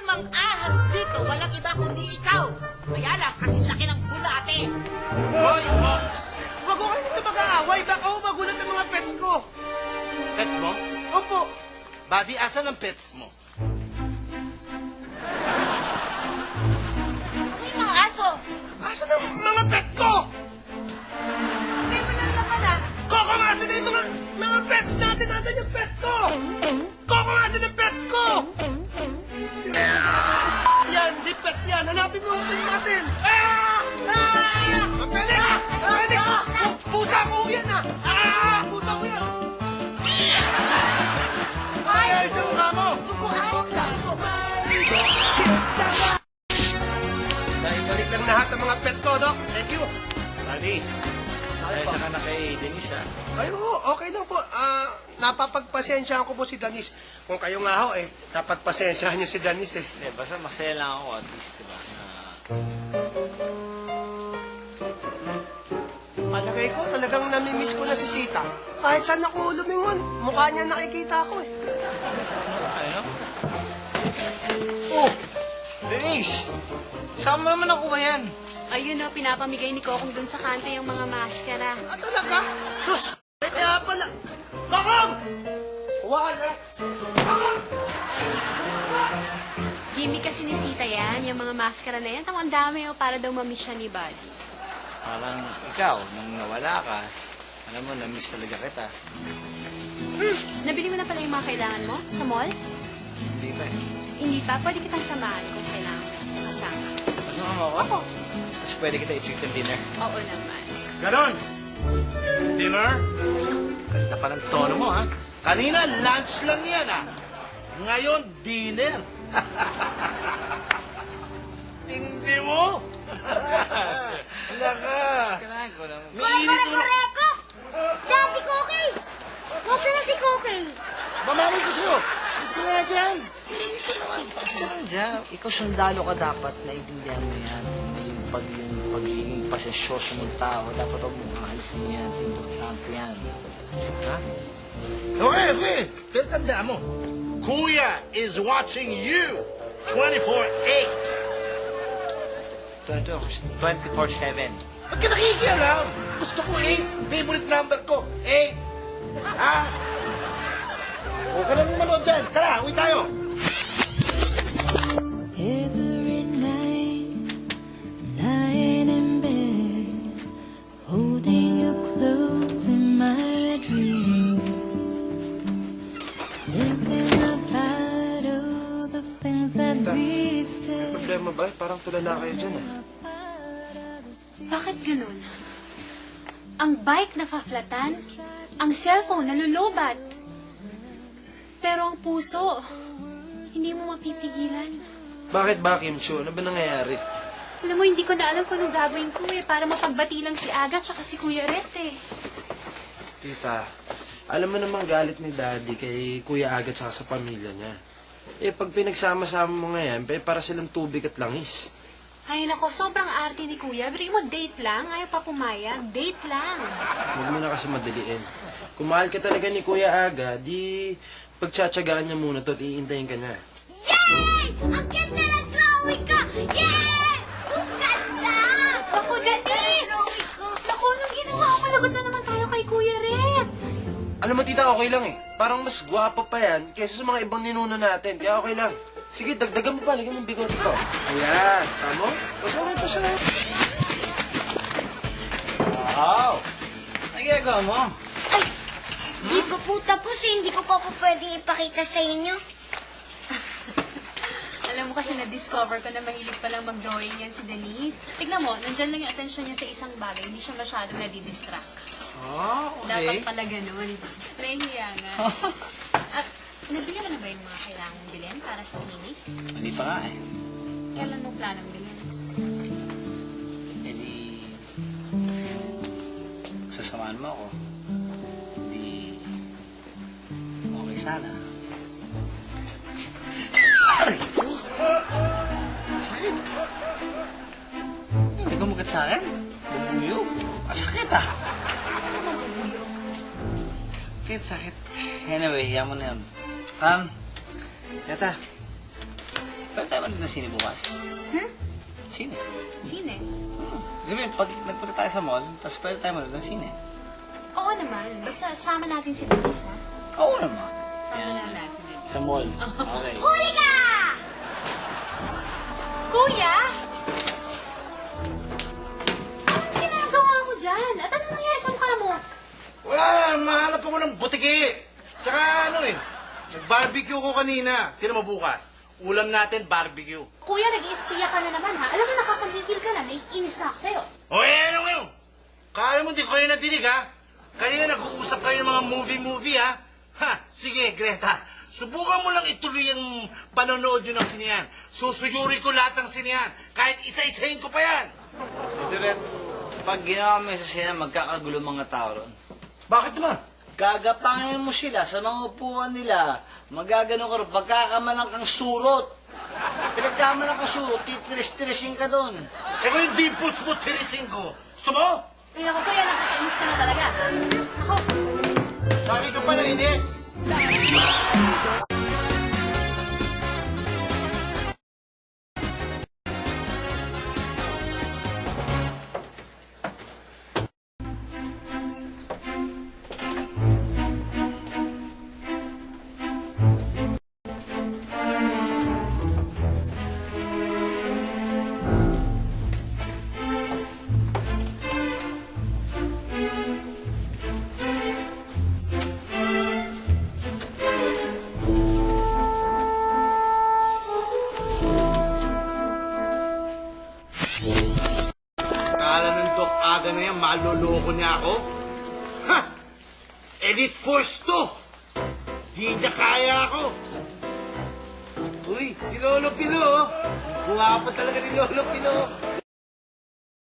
mang ahas dito, walang iba kundi ikaw. Kaya lang, kasing laki ng bulate. Hoy, Ox! Wag ko kayo nito mag-aaway. Baka ho magulat ang mga pets ko. Pets mo? Opo. Buddy, asan ang pets mo? Ano yung mga aso? Asan ang mga pet ko? May wala naman ah. Koko, asan na yung mga pets natin? Asan yung pet ko? Koko, asan yung pet ko? Yan, di pet yan. Hanapin mo ang pet natin. Felix! Felix! Pusa ko yan ah! Pusa ko yan! Ay, sa mukha mo! Naibalik lang lahat ang mga pet ko, Doc. Thank you. Buddy, pasensya ka na kay Denise, ha? Ay, okay lang po. Napapagpasensyahan ko po si Danis. Kung kayo nga ho, napagpasensyahan niyo si Danis, eh. Hindi, basta masaya lang ako at least, diba? Palagay ko, talagang namimiss ko na si Sita. Kahit saan ako lumingon, mukha niya nakikita ko, eh. Ano? Oh! Denise! Saan mo naman ako ba yan? Ayun o, pinapamigay ni Kokong dun sa kanto yung mga maskara. Talaga? Sus! Kaya pala. Bakang! Wala. Gimmick kasi ni Sita yan, yung mga maskara na yan. Tama, ang dami o, para daw mamiss siya ni Buddy. Parang ikaw, nung nawala ka, alam mo, na-miss talaga kita. Nabili mo na pala yung mga kailangan mo sa mall? Hindi ba eh? Hindi pa, pwede kitang samahan kung kailangan mo kasama. Kasama mo ako? Ako. Tapos pwede kita i-treat ng dinner. Oo naman. Ganon! Dinner? Ganda pa ng tono mo, ha? Kanina, lunch lang yan, ha? Ngayon, dinner. Hindi mo? Wala ka. Kailangan ko lang. May init ulo. Daddy Cookie! Nasaan na si Cookie? Mamamay ko sa'yo. Alis ka nga dyan. Basta lang dyan. Ikaw sundalo ka dapat, naiintindihan mo yan. Yung pagiging pasensyoso ng tao, dapat huwag mong aalisin yan. Importante yan. Ha? Okay. Pero tandaan mo, Kuya is watching you 24/8. 24/7. Ba't ka nakikialam? Gusto ko 8. Favorite number ko, 8. Ha? Huwag ka nang manood dyan. Tara, uwi tayo. Every night, lying in bed, holding you close in my dreams, thinking about all the things that we said. Problema ba? Parang tulala kayo dyan, eh. Bakit ganun? Ang bike nafaflatan, ang cellphone nalulubat. Pero ang puso, hindi mo mapipigilan. Bakit ba, Kim Chu? Ano ba nangyayari? Alam mo, hindi ko na alam kung anong gagawin ko para mapagbati lang si Aga at si Kuya Ret Tita, alam mo namang galit ni Daddy kay Kuya Agat saka sa pamilya niya. Pag pinagsama-sama mo ngayon, para silang tubig at langis. Ay nako, sobrang arte ni Kuya. Pero mo, date lang. Ayaw pa pumayag. Date lang. Huwag mo na kasi madaliin. Kung mahal ka talaga ni Kuya Aga, di pagtsatsagaan niya muna to at iintayin ka niya. Yay! Ang ganda ng drawing ka! Yay! Ang ganda! Ako, Denise! Naku, anong ginawa ko? Malagot na naman tayo kay Kuya Red. Alam mo, tita, okay lang eh. Parang mas gwapo pa yan kaysa sa mga ibang ninuno natin. Kaya okay lang. Sige, dagdagan mo pa. Lagyan mo yung bigote ko. Ayan. Tamo? Mas okay pa siya. Wow! Ano ginagawa mo? Ay! Di ko po tapos eh. Hindi ko pa po pwedeng ipakita sa inyo. Alam mo kasi na-discover ko na mahilig palang mag-drawing yan si Denise. Tignan mo, nandyan lang yung atensyon niya sa isang bagay. Hindi siya masyadong nadidistract. Dapat pala ganun. Nahihiya nga. At nabili mo na ba yung mga kailangan mong bilhin para sa clinic? Hindi pa nga eh. Kailan mo planong bilhin? E di... Sasamahan mo ako. Di... Okay sana. Aray ko! Sakit! May gumugat sa akin? Bubuyog? Sakit ah! Sakit. Anyway, hiya mo na yun. Yata. Pwede tayo manood ng sine bukas. Sine. Sine? Sabihin, pag nagpunta tayo sa mall, tapos pwede tayo manood ng sine. Oo naman. Basta sama natin si Denise, ha? Oo naman. Sama na natin si Denise. Sa mall. Okay. Huli ka! Kuya! Anong ginagawa mo dyan? At ano nangyari sa mukha mo? Wala, mahanap ako ng butiki. Tsaka ano nag-barbecue ko kanina. Tinan mo bukas. Ulam natin, barbecue. Kuya, nag-iispiya ka na naman, ha? Alam mo, nakakagigil ka na. Naiinis na ako sa'yo. O ano ngayon? Kala mo di ko kayo nadinig, ha? Kanina nag-uusap kayo ng mga movie, ha? Ha, sige, Greta. Subukan mo lang ituloy ang panonood yun ng sinihan. Susuyuri ko lahat ng sinihan. Kahit isa-isahin ko pa yan. Direk, pag ginawa mo yung sa sine, magkakagulo mga tao ron. Bakit naman? Gagapangin mo sila sa mga upuan nila. Magagano ka ron. Pagkakamalang kang surot. Pinagkamalang kang surot, titiris-tirisin ka doon. Eh kung hindi pus mo, tirisin ko. Gusto mo? Ay, ako, kuya, nakakainis ka na talaga. Ako, Sabi ka pa na inis. Akala ng Doc Aga na yan, maloloko niya ako? Ha! Elite Force to! Di niya kaya ako! Uy, si Lolo Pino, oh! Guwapo talaga ni Lolo Pino.